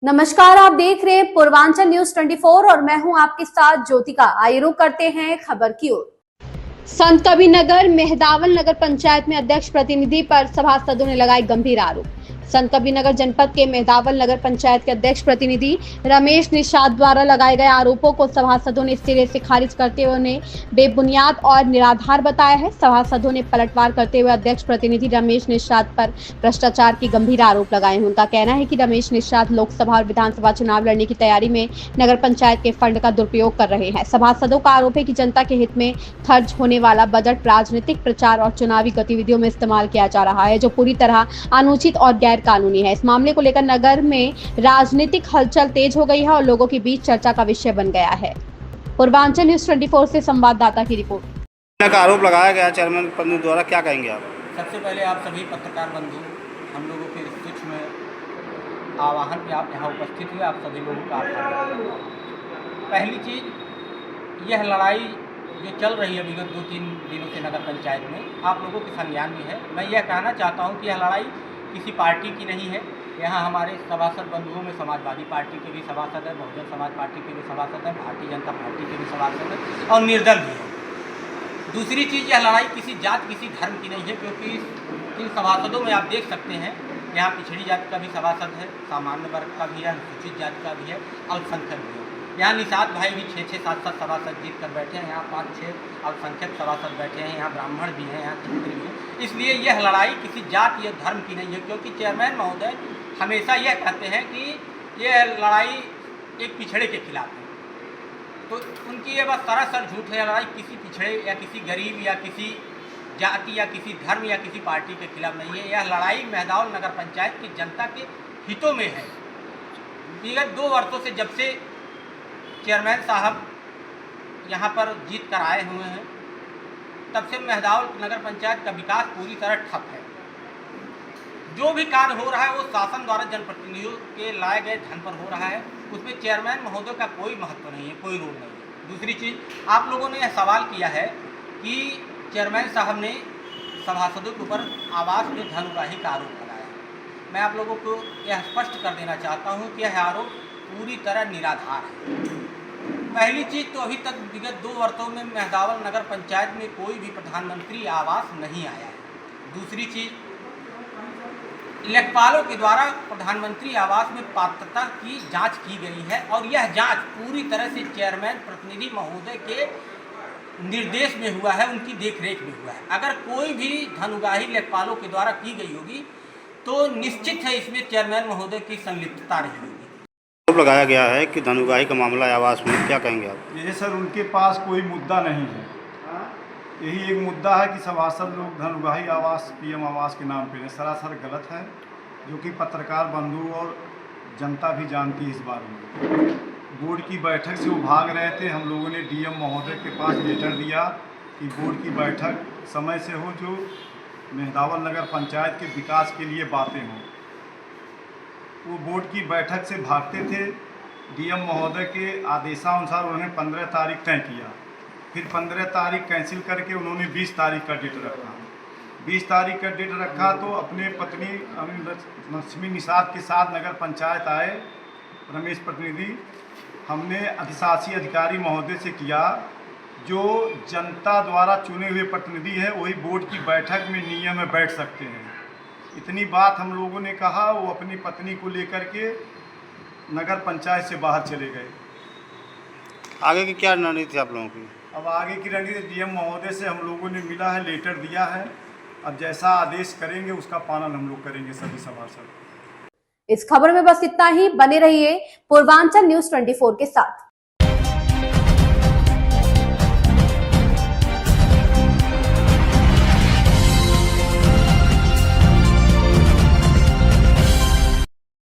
नमस्कार, आप देख रहे हैं पूर्वांचल न्यूज 24 और मैं हूं आपके साथ ज्योतिका। आइए रुक करते हैं खबर की ओर। संत कबीरनगर मेहदावल नगर पंचायत में अध्यक्ष प्रतिनिधि पर सभासदों ने लगाए गंभीर आरोप। संत कबीरनगर जनपद के मेहदावल नगर पंचायत के अध्यक्ष प्रतिनिधि रमेश निषाद द्वारा लगाए गए आरोपों को सभासदों ने सिरे से खारिज करते हुए उन्हें बेबुनियाद और निराधार बताया है। सभासदों ने पलटवार करते हुए अध्यक्ष प्रतिनिधि रमेश निषाद पर भ्रष्टाचार की गंभीर आरोप लगाए हैं। उनका कहना है कि रमेश निषाद लोकसभा और विधानसभा चुनाव लड़ने की तैयारी में नगर पंचायत के फंड का दुरुपयोग कर रहे हैं। सभासदों का आरोप है कि जनता के हित में खर्च होने वाला बजट राजनीतिक प्रचार और चुनावी गतिविधियों में इस्तेमाल किया जा रहा है, जो पूरी तरह अनुचित और गैर कानूनी है। इस मामले को लेकर नगर में राजनीतिक हलचल तेज हो गई है और लोगों के बीच चर्चा का विषय बन गया है। पूर्वांचल न्यूज 24 से संवाददाता की रिपोर्ट। का आरोप लगाया गया चेयरमैन पद द्वारा, क्या कहेंगे आप? सबसे पहले आप सभी पत्रकार बंधु, हम लोगों के सूक्ष्म में आह्वान पे आप यहाँ उपस्थित हुए, आप सभी लोगों का आभार। पहली चीज़, यह लड़ाई जो चल रही है विगत 2-3 दिनों से नगर पंचायत में, आप लोगों के संज्ञान में है। मैं यह कहना चाहता हूँ कि यह लड़ाई किसी पार्टी की नहीं है। यहाँ हमारे सभासद बंधुओं में समाजवादी पार्टी के भी सभासद हैं, बहुजन समाज पार्टी के भी सभासद हैं, भारतीय जनता पार्टी के भी सभासद हैं और निर्दल भी हैं। दूसरी चीज़, यह लड़ाई किसी जात किसी धर्म की नहीं है, क्योंकि इन सभासदों में आप देख सकते हैं यहाँ पिछड़ी जाति का भी सभासद है, सामान्य वर्ग का भी है, अनुसूचित जाति का भी है, अल्पसंख्यक भी है। यहाँ निषाद भाई भी 6-6, 7-7 सभासद जीत कर बैठे हैं। यहाँ 5-6 अल्पसंख्यक सभासद बैठे हैं। यहाँ ब्राह्मण भी हैं, यहाँ क्षत्रिय भी हैं। इसलिए यह लड़ाई किसी जात या धर्म की नहीं है, क्योंकि चेयरमैन महोदय हमेशा यह कहते हैं कि यह लड़ाई एक पिछड़े के खिलाफ है। तो उनकी ये बस सरासर झूठ है। लड़ाई किसी पिछड़े या किसी गरीब या किसी जाति या किसी धर्म या किसी पार्टी के खिलाफ नहीं है। यह लड़ाई मेहदावल नगर पंचायत की जनता के हितों में है। विगत 2 वर्षों से जब से चेयरमैन साहब यहाँ पर जीत कर आए हुए हैं, तब से मेहदावल नगर पंचायत का विकास पूरी तरह ठप है। जो भी कार्य हो रहा है वो शासन द्वारा जनप्रतिनिधियों के लाए गए धन पर हो रहा है। उसमें चेयरमैन महोदय का कोई महत्व नहीं है, कोई रोल नहीं है। दूसरी चीज़, आप लोगों ने यह सवाल किया है कि चेयरमैन साहब ने सभासदों के ऊपर आवास में धन उगाही का आरोप लगाया है। मैं आप लोगों को यह स्पष्ट कर देना चाहता हूँ कि यह आरोप पूरी तरह निराधार है। पहली चीज़ तो अभी तक विगत 2 वर्षों में मेहदावल नगर पंचायत में कोई भी प्रधानमंत्री आवास नहीं आया है। दूसरी चीज़, लेखपालों के द्वारा प्रधानमंत्री आवास में पात्रता की जांच की गई है और यह जांच पूरी तरह से चेयरमैन प्रतिनिधि महोदय के निर्देश में हुआ है, उनकी देखरेख में हुआ है। अगर कोई भी धन उगाही लेखपालों के द्वारा की गई होगी तो निश्चित है इसमें चेयरमैन महोदय की संलिप्तता रही होगी। आरोप लगाया गया है कि धन उगाही का मामला है आवास में, क्या कहेंगे आप? ये सर उनके पास कोई मुद्दा नहीं है। यही एक मुद्दा है कि सभासद लोग धन उगाही आवास पीएम आवास के नाम पे सरासर गलत है, जो कि पत्रकार बंधु और जनता भी जानती है इस बारे में। बोर्ड की बैठक से वो भाग रहे थे। हम लोगों ने डीएम महोदय के पास लेटर दिया कि बोर्ड की बैठक समय से हो, जो मेहदावल नगर पंचायत के विकास के लिए बातें हों। वो बोर्ड की बैठक से भागते थे। डीएम महोदय के आदेशानुसार उन्होंने 15 तारीख तय किया, फिर 15 तारीख कैंसिल करके उन्होंने 20 तारीख का डेट रखा। 20 तारीख का डेट रखा तो अपने पत्नी लक्ष्मी निषाद के साथ नगर पंचायत आए रमेश प्रतिनिधि। हमने अधिशासी अधिकारी महोदय से किया, जो जनता द्वारा चुने हुए प्रतिनिधि है वही बोर्ड की बैठक में नियम में बैठ सकते हैं। इतनी बात हम लोगों ने कहा। वो अपनी पत्नी को लेकर के नगर पंचायत से बाहर चले गए। आगे की क्या रणनीति थी आप लोगों की? अब आगे की रणनीति डीएम महोदय से हम लोगों ने मिला है, लेटर दिया है। अब जैसा आदेश करेंगे उसका पालन हम लोग करेंगे सभी सभासद। इस खबर में बस इतना ही। बने रहिए पूर्वांचल न्यूज 24 के साथ।